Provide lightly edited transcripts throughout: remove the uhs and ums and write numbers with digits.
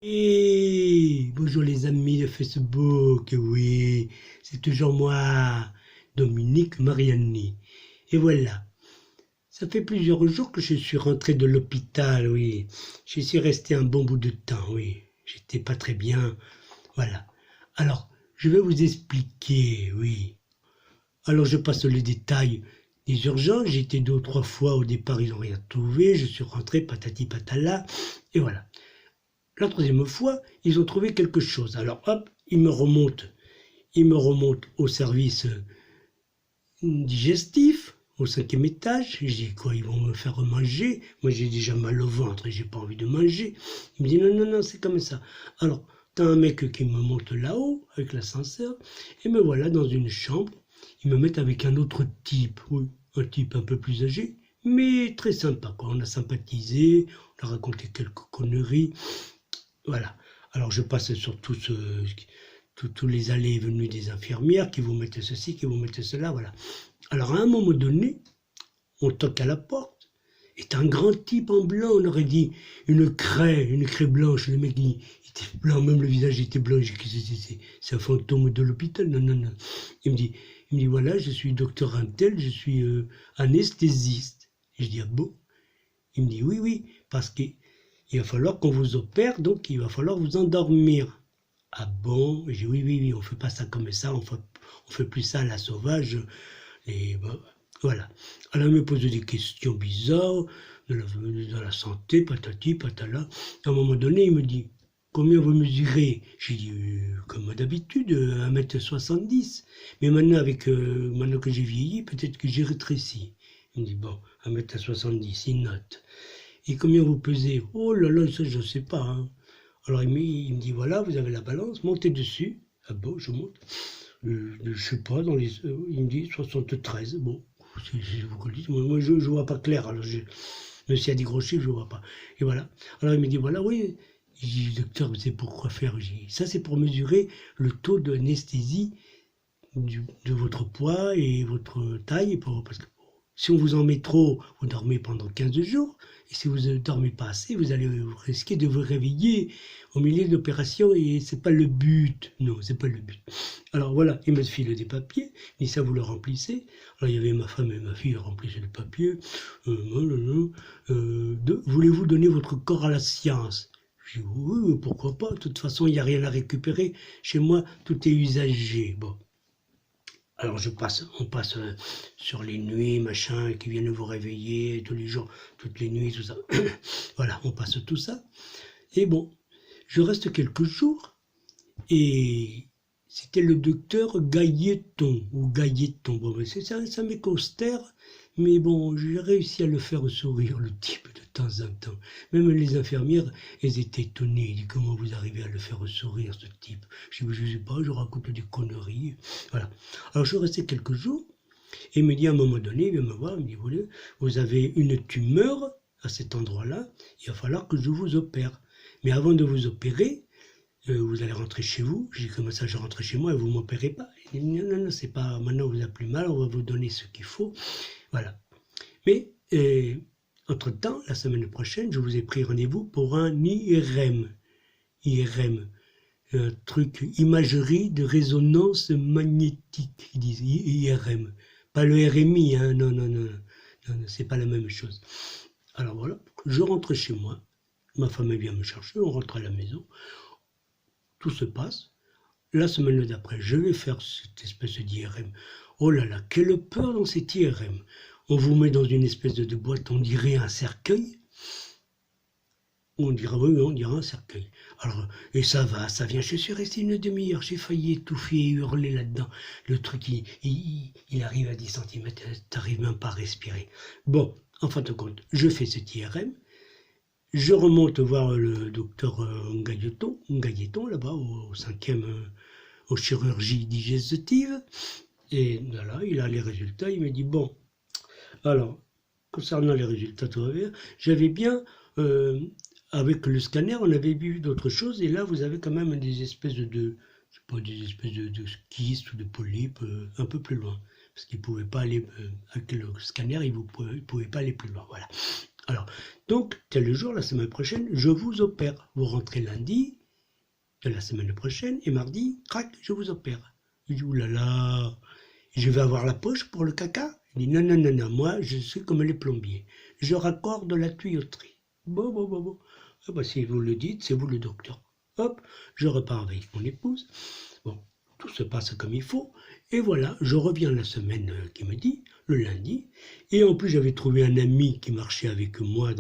Et bonjour les amis de Facebook, oui, c'est toujours moi, Dominique Mariani. Et voilà, ça fait plusieurs jours que je suis rentré de l'hôpital, oui. Je suis resté un bon bout de temps, oui. J'étais pas très bien, voilà. Alors, je vais vous expliquer, oui. Alors, je passe les détails des urgences. J'ai été 2 ou 3 fois au départ, ils n'ont rien trouvé. Je suis rentré, patati patala, et voilà. La troisième fois, ils ont trouvé quelque chose. Alors hop, ils me remontent au service digestif, au 5e étage. Je dis quoi, ils vont me faire manger. Moi j'ai déjà mal au ventre et j'ai pas envie de manger. Il me dit non, non, non, c'est comme ça. Alors, t'as un mec qui me monte là-haut avec l'ascenseur et me voilà dans une chambre. Ils me mettent avec un autre type, oui, un type un peu plus âgé, mais très sympa, quoi. On a sympathisé, on a raconté quelques conneries. Voilà. Alors je passe sur tous les allées et venues des infirmières qui vous mettent ceci, qui vous mettent cela, voilà. Alors à un moment donné, on toque à la porte, et un grand type en blanc, on aurait dit une craie blanche, le mec il était blanc, même le visage était blanc, j'ai dit c'est un fantôme de l'hôpital, non, non, non. Il me dit voilà, je suis docteur Antel, je suis anesthésiste. Et je dis ah bon? Il me dit oui, oui, parce que il va falloir qu'on vous opère, donc il va falloir vous endormir. Ah bon? J'ai dit oui, oui, oui, on fait pas ça comme ça, on fait plus ça à la sauvage. Et ben, voilà. Alors elle me pose des questions bizarres de la santé, patati, patala. À un moment donné, il me dit combien vous mesurez? J'ai dit comme d'habitude, 1,70 m. Mais maintenant que j'ai vieilli, peut-être que j'ai rétréci. Il me dit bon, 1,70 m, il note. Et combien vous pesez? Oh là là, ça je ne sais pas, hein. Alors il me dit voilà, vous avez la balance, montez dessus. Ah bon, je monte. Je sais pas, il me dit 73. Bon, je vous le dis, moi je vois pas clair, alors même s'il y a des gros chiffres, je vois pas. Et voilà. Alors il me dit voilà, oui. Je dis docteur, vous savez pourquoi faire? Je dis, ça c'est pour mesurer le taux d'anesthésie de votre poids et votre taille, parce que si on vous en met trop, vous dormez pendant 15 jours, et si vous ne dormez pas assez, vous allez risquer de vous réveiller au milieu de l'opération, et c'est pas le but. Non, c'est pas le but. Alors voilà, il me file des papiers, et ça vous le remplissez. Alors il y avait ma femme et ma fille remplissaient le papier. Voulez-vous donner votre corps à la science? Je dis oui, pourquoi pas, de toute façon il n'y a rien à récupérer. Chez moi, tout est usagé. Bon. Alors on passe sur les nuits, machin, qui viennent vous réveiller tous les jours, toutes les nuits, tout ça. Voilà, on passe tout ça. Et bon, je reste quelques jours et c'était le docteur Gailleton, ou Gailleton. Bon, ben, ça m'est austère, mais bon, j'ai réussi à le faire sourire, le type, de temps en temps. Même les infirmières, elles étaient étonnées. Ils disent, comment vous arrivez à le faire sourire, ce type? Je dis, je sais pas, je raconte des conneries. Voilà. Alors, je restais quelques jours, et il me dit, à un moment donné, il vient me voir, il me dit, vous avez une tumeur à cet endroit-là, il va falloir que je vous opère. Mais avant de vous opérer, vous allez rentrer chez vous. J'ai dit, comment ça, je rentre chez moi et vous ne m'opérez pas? Il dit, non, non, non, c'est pas, maintenant vous n'avez plus mal, on va vous donner ce qu'il faut. Voilà. Mais, entre-temps, la semaine prochaine, je vous ai pris rendez-vous pour un IRM. IRM, un truc, imagerie de résonance magnétique, ils disent, IRM. Pas le RMI, hein, non, non, non, non, non, c'est pas la même chose. Alors voilà, je rentre chez moi, ma femme vient me chercher, on rentre à la maison, tout se passe. La semaine d'après, je vais faire cette espèce d'IRM. Oh là là, quelle peur dans cet IRM. On vous met dans une espèce de boîte, on dirait un cercueil. On dirait, oui, on dirait un cercueil. Alors, et ça va, ça vient. Je suis resté une demi-heure, j'ai failli étouffer et hurler là-dedans. Le truc, il arrive à 10 centimètres, t'arrives même pas à respirer. Bon, en fin de compte, je fais cet IRM. Je remonte voir le docteur Gailleton là-bas, au 5e, aux chirurgies digestives. Et voilà, il a les résultats. Il me dit, bon, alors, concernant les résultats, tout va bien. J'avais bien, avec le scanner, on avait vu d'autres choses. Et là, vous avez quand même des espèces je sais pas, des espèces de kystes ou de polypes un peu plus loin. Parce qu'il ne pouvait pas aller, avec le scanner, il ne pouvait pas aller plus loin. Voilà. Alors, donc, tel jour, la semaine prochaine, je vous opère. Vous rentrez lundi de la semaine prochaine et mardi, crac, je vous opère. Je dis, oulala, je vais avoir la poche pour le caca? Il dit, non, non, non, non, moi, je suis comme les plombiers. Je raccorde la tuyauterie. Bon. Ah bah, si vous le dites, c'est vous le docteur. Hop, je repars avec mon épouse. Bon, tout se passe comme il faut. Et voilà, je reviens la semaine qui me dit, le lundi. Et en plus, j'avais trouvé un ami qui marchait avec moi.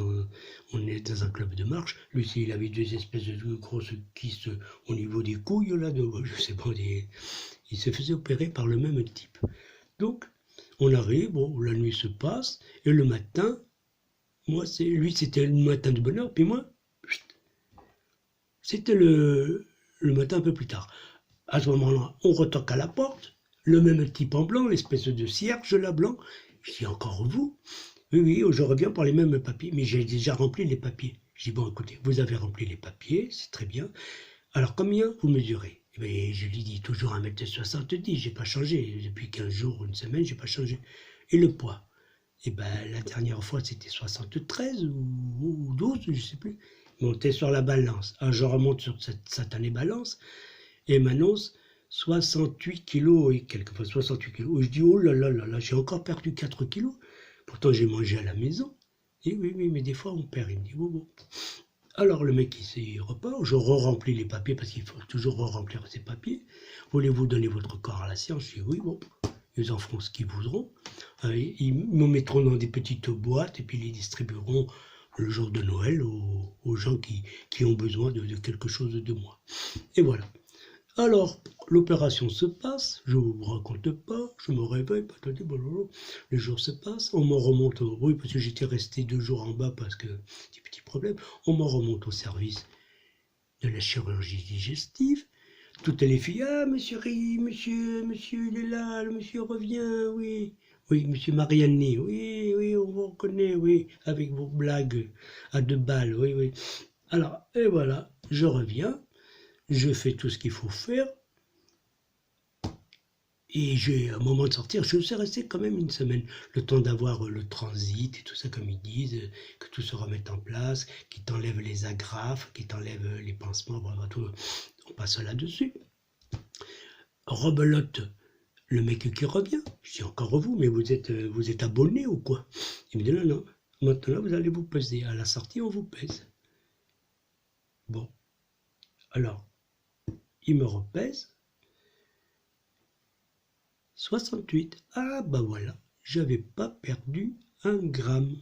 On est dans un club de marche. Lui, il avait deux espèces de grosses kystes au niveau des couilles, là, je sais pas, il se faisait opérer par le même type. Donc, on arrive, bon, la nuit se passe, et le matin, lui, c'était le matin de bonne heure, puis moi, c'était le matin un peu plus tard. À ce moment-là, on retoque à la porte, le même type en blanc, l'espèce de cierge là blanc. Je dis, encore vous? Oui, je reviens pour les mêmes papiers, mais j'ai déjà rempli les papiers. Je dis, bon, écoutez, vous avez rempli les papiers, c'est très bien. Alors, combien vous mesurez? Eh bien, je lui dis toujours 1,70 m, j'ai pas changé. Depuis 15 jours, une semaine, j'ai pas changé. Et le poids? Eh bien, la dernière fois, c'était 73 ou 12, je sais plus. Monté sur la balance. Alors, je remonte sur cette satanée balance et m'annonce 68 kilos et quelquefois 68 kilos. Et je dis, oh là là, j'ai encore perdu 4 kilos. Pourtant, j'ai mangé à la maison. Et oui, mais des fois, on perd. Il me dit, bon. Alors, le mec, il repart. Je re-remplis les papiers parce qu'il faut toujours re-remplir ces papiers. Voulez-vous donner votre corps à la science? Je dis, oui, bon. Ils en feront ce qu'ils voudront. Ils me mettront dans des petites boîtes et puis ils les distribueront le jour de Noël aux gens qui ont besoin de quelque chose de moi. Et voilà. Alors, l'opération se passe, je ne vous raconte pas, je me réveille, les jours se passent, on m'en remonte, oui, parce que j'étais resté 2 jours en bas parce que, des petits problèmes, on m'en remonte au service de la chirurgie digestive. Toutes les filles, ah, monsieur, il est là, le monsieur revient, oui. Oui, monsieur Mariani, oui, on vous reconnaît, oui, avec vos blagues à 2 balles, oui. Alors, et voilà, je reviens, je fais tout ce qu'il faut faire, et j'ai un moment de sortir, je suis resté quand même une semaine, le temps d'avoir le transit et tout ça, comme ils disent, que tout se remette en place, qu'ils t'enlèvent les agrafes, qu'ils t'enlèvent les pansements, voilà, tout, on passe là-dessus. Rebelote, le mec qui revient, je dis encore vous, mais vous êtes abonné ou quoi? Il me dit non, maintenant vous allez vous peser, à la sortie on vous pèse. Bon, alors, il me repèse, 68, ah bah voilà, j'avais pas perdu 1 gramme.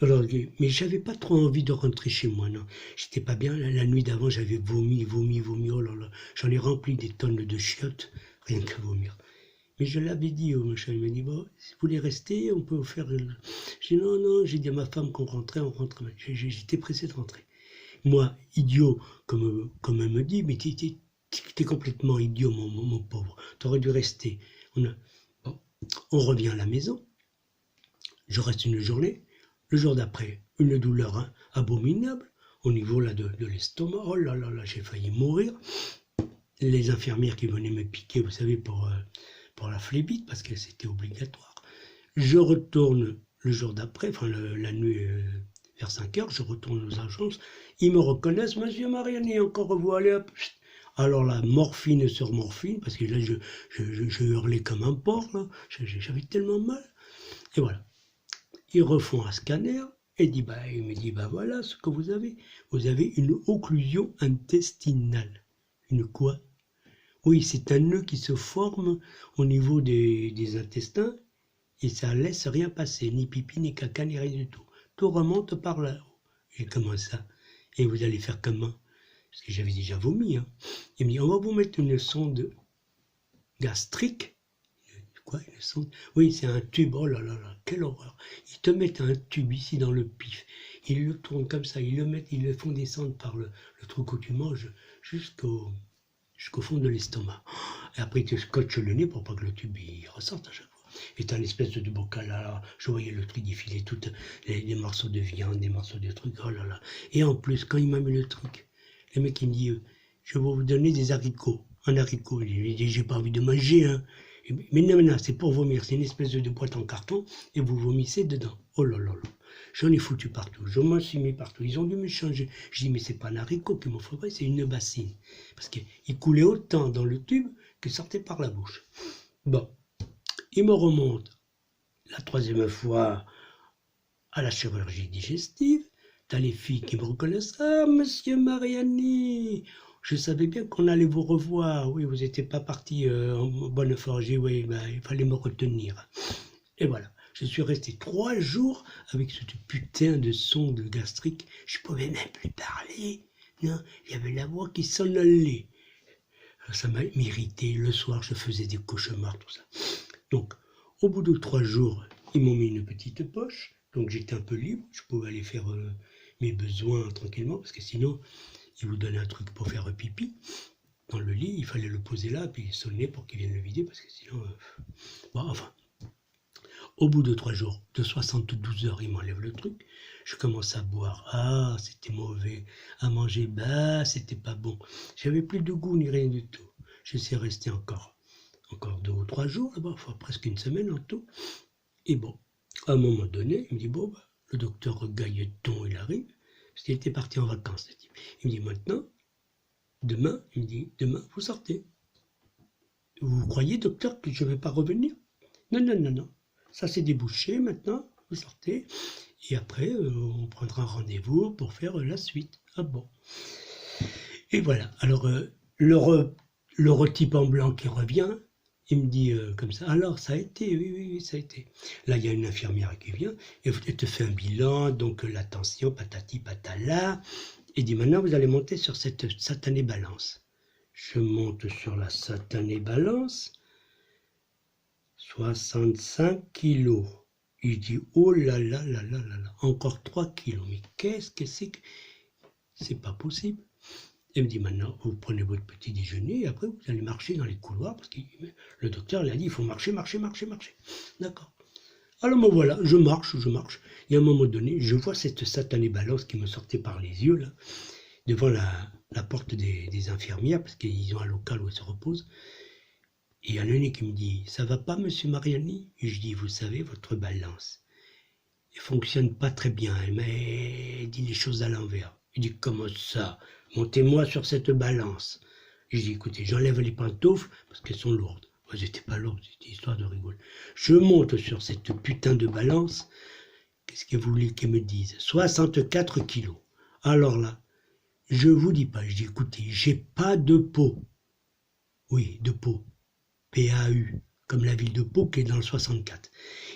Alors, mais j'avais pas trop envie de rentrer chez moi, non. J'étais pas bien, la nuit d'avant j'avais vomi, oh là là, j'en ai rempli des tonnes de chiottes, rien qu'à vomir. Mais je l'avais dit au machin, il m'a dit, bon, si vous voulez rester, on peut vous faire... J'ai dit, non, j'ai dit à ma femme qu'on rentrait, on rentre. J'étais pressé de rentrer. Moi, idiot, comme elle me dit, mais t'es complètement idiot, mon pauvre, t'aurais dû rester. On revient à la maison, je reste une journée, le jour d'après, une douleur abominable, au niveau là, de l'estomac, oh là là, j'ai failli mourir. Les infirmières qui venaient me piquer, vous savez, pour la phlébite, parce que c'était obligatoire. Je retourne le jour d'après, enfin la nuit vers 5 heures, je retourne aux agences, ils me reconnaissent, monsieur Mariani, encore vous allez hop. Alors là, morphine sur morphine, parce que là, je hurlais comme un porc, là, j'avais tellement mal. Et voilà. Ils refont un scanner, et il me dit, voilà ce que vous avez une occlusion intestinale. Une quoi? Oui, c'est un nœud qui se forme au niveau des intestins et ça laisse rien passer, ni pipi, ni caca, ni rien du tout. Tout remonte par là-haut. Et comment ça? Et vous allez faire comment? Parce que j'avais déjà vomi. Hein. Il me dit, on va vous mettre une sonde gastrique. Quoi, une sonde? Oui, c'est un tube. Oh là là, quelle horreur. Ils te mettent un tube ici dans le pif. Ils le tournent comme ça. Ils le font descendre par le truc où tu manges jusqu'au fond de l'estomac. Et après, tu scotches le nez pour pas que le tube il ressorte à chaque fois. Et t'as une espèce de bocal là, je voyais le truc défiler, toutes les morceaux de viande, des morceaux de trucs, oh là là. Et en plus, quand il m'a mis le truc, le mec il me dit, je vais vous donner des haricots. Un haricot, il dit, j'ai pas envie de manger, hein. Mais non, c'est pour vomir, c'est une espèce de boîte en carton, et vous vomissez dedans. Oh là là là. J'en ai foutu partout, je m'en suis mis partout. Ils ont dû me changer. Je dis, mais c'est pas un haricot qu'il me faudrait, c'est une bassine. Parce qu'il coulait autant dans le tube que sortait par la bouche. Bon, il me remonte la troisième fois à la chirurgie digestive. T'as les filles qui me reconnaissent. Ah, monsieur Mariani, je savais bien qu'on allait vous revoir. Oui, vous n'étiez pas parti en bonne forge. Oui, ben, il fallait me retenir. Et voilà. Je suis resté 3 jours avec ce putain de sonde gastrique. Je pouvais même plus parler. Non, il y avait la voix qui sonnait. Ça m'a irrité. Le soir, je faisais des cauchemars, tout ça. Donc, au bout de 3 jours, ils m'ont mis une petite poche. Donc, j'étais un peu libre. Je pouvais aller faire mes besoins tranquillement. Parce que sinon, ils vous donnaient un truc pour faire pipi. Dans le lit, il fallait le poser là, puis sonner pour qu'ils viennent le vider. Parce que sinon... Bon, enfin... Au bout de 3 jours, de 72 heures, ils m'enlèvent le truc. Je commence à boire. Ah, c'était mauvais. À manger, bah, c'était pas bon. J'avais plus de goût ni rien du tout. Je suis resté encore 2 ou 3 jours, là-bas, enfin, presque une semaine en tout. Et bon, à un moment donné, il me dit, bon, bah, le docteur Gailleton, il arrive. Parce qu'il était parti en vacances, ce type. Il me dit, maintenant, demain, vous sortez. Vous croyez, docteur, que je ne vais pas revenir? Non. Ça s'est débouché, maintenant, vous sortez, et après, on prendra rendez-vous pour faire la suite. Ah bon. Et voilà, alors, le type en blanc qui revient, il me dit comme ça, alors, ça a été, oui, ça a été. Là, il y a une infirmière qui vient, et elle te fait un bilan, donc la tension, patati patala, et dit, maintenant, vous allez monter sur cette satanée balance. Je monte sur la satanée balance, 65 kilos. Il dit, oh là là, encore 3 kilos. Mais qu'est-ce que c'est que... C'est pas possible. Il me dit, maintenant, vous prenez votre petit déjeuner et après, vous allez marcher dans les couloirs parce que le docteur l'a dit, il faut marcher. D'accord. Alors, me voilà, je marche. Et à un moment donné, je vois cette satanée balance qui me sortait par les yeux, là, devant la porte des infirmières, parce qu'ils ont un local où elles se reposent. Et il y en a une qui me dit, ça va pas, monsieur Mariani? Et je dis, vous savez, votre balance, elle fonctionne pas très bien, mais elle dit les choses à l'envers. Il dit, comment ça? Montez-moi sur cette balance. Et je dis, écoutez, j'enlève les pantoufles parce qu'elles sont lourdes. Moi, elles n'étaient pas lourdes, c'était histoire de rigoler. Je monte sur cette putain de balance. Qu'est-ce que vous voulez qu'elle me dise? 64 kilos. Alors là, je vous dis pas, je dis, écoutez, j'ai pas de peau. Oui, de peau. PAU, comme la ville de Pau qui est dans le 64.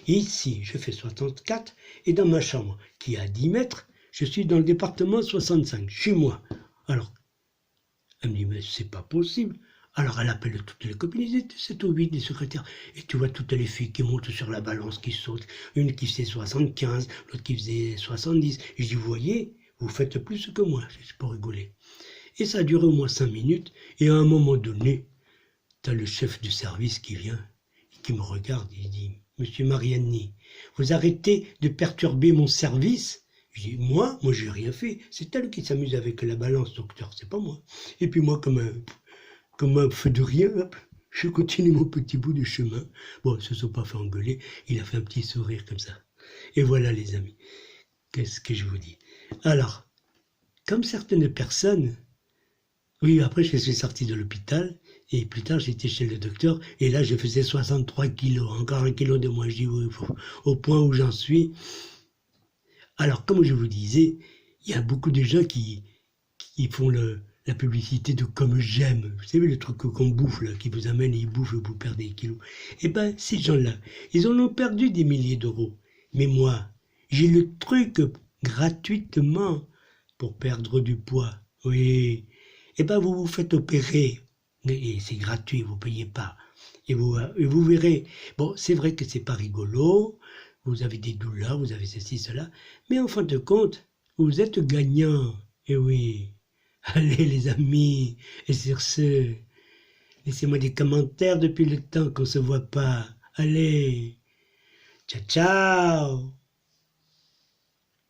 Et ici, je fais 64, et dans ma chambre, qui est à 10 mètres, je suis dans le département 65, chez moi. Alors, elle me dit, mais c'est pas possible. Alors, elle appelle toutes les copines, c'est au vide, les secrétaires. Et tu vois toutes les filles qui montent sur la balance, qui sautent. Une qui faisait 75, l'autre qui faisait 70. Et je dis, vous voyez, vous faites plus que moi, c'est pour rigoler. Et ça a duré au moins 5 minutes, et à un moment donné, t'as le chef du service qui vient, qui me regarde, il dit, monsieur Mariani, vous arrêtez de perturber mon service? Je dis, moi j'ai rien fait, c'est elle qui s'amuse avec la balance, docteur, c'est pas moi. Et puis moi, comme un feu de rien, hop, je continue mon petit bout de chemin. Bon, ils se sont pas fait engueuler, il a fait un petit sourire comme ça. Et voilà les amis, qu'est-ce que je vous dis? Alors, comme certaines personnes, oui, après je suis sorti de l'hôpital, et plus tard j'étais chez le docteur, et là je faisais 63 kilos, encore 1 kilo de moins, je dis oui, au point où j'en suis. Alors, comme je vous disais, il y a beaucoup de gens qui font la publicité de comme j'aime, vous savez le truc qu'on bouffe là, qui vous amène et ils bouffent et vous perdez des kilos. Eh ben, ces gens-là, ils en ont perdu des milliers d'euros. Mais moi, j'ai le truc gratuitement pour perdre du poids. Oui. Eh ben, vous vous faites opérer. Et c'est gratuit, vous ne payez pas. Et vous verrez. Bon, c'est vrai que c'est pas rigolo. Vous avez des douleurs, vous avez ceci, cela. Mais en fin de compte, vous êtes gagnant. Et oui. Allez les amis. Et sur ce, laissez-moi des commentaires depuis le temps qu'on ne se voit pas. Allez. Ciao, ciao.